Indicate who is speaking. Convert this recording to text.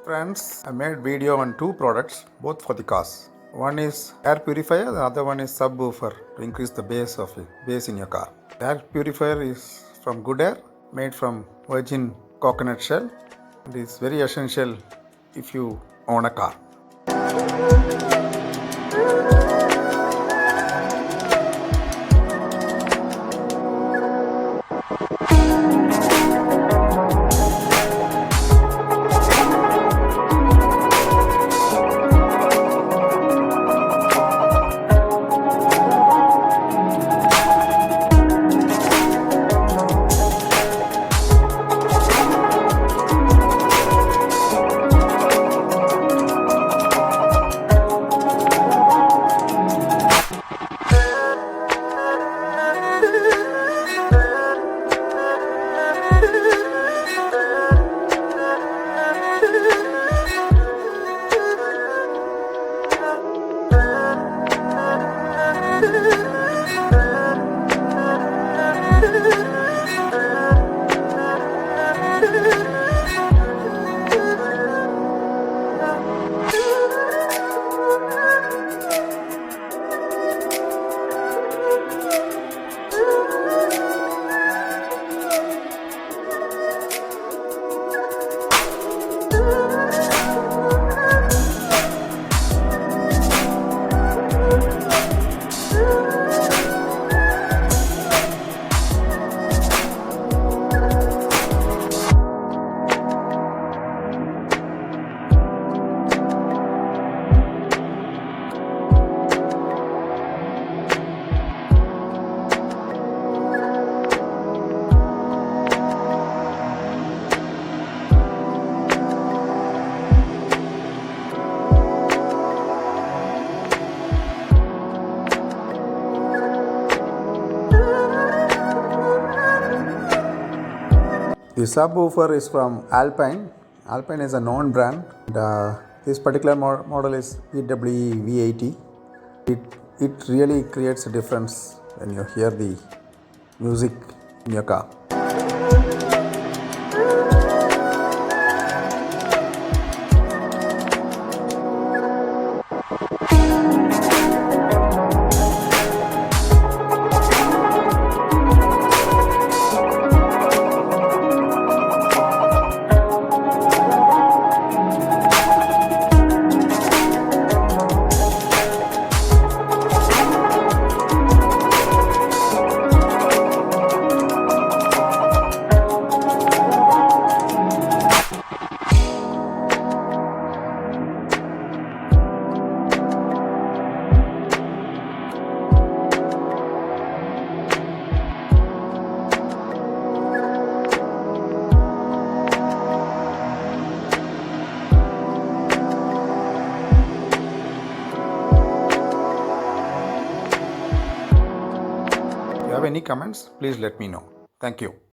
Speaker 1: Friends, I made video on two products, both for the cars. One is air purifier, the other one is subwoofer to increase the bass in your car. Air purifier is from GOODAIR, made from virgin coconut shell. It is very essential if you own a car. The subwoofer is from Alpine. Alpine is a known brand. This particular model is EWE V80. It really creates a difference when you hear the music in your car. If you have any comments, please let me know. Thank you.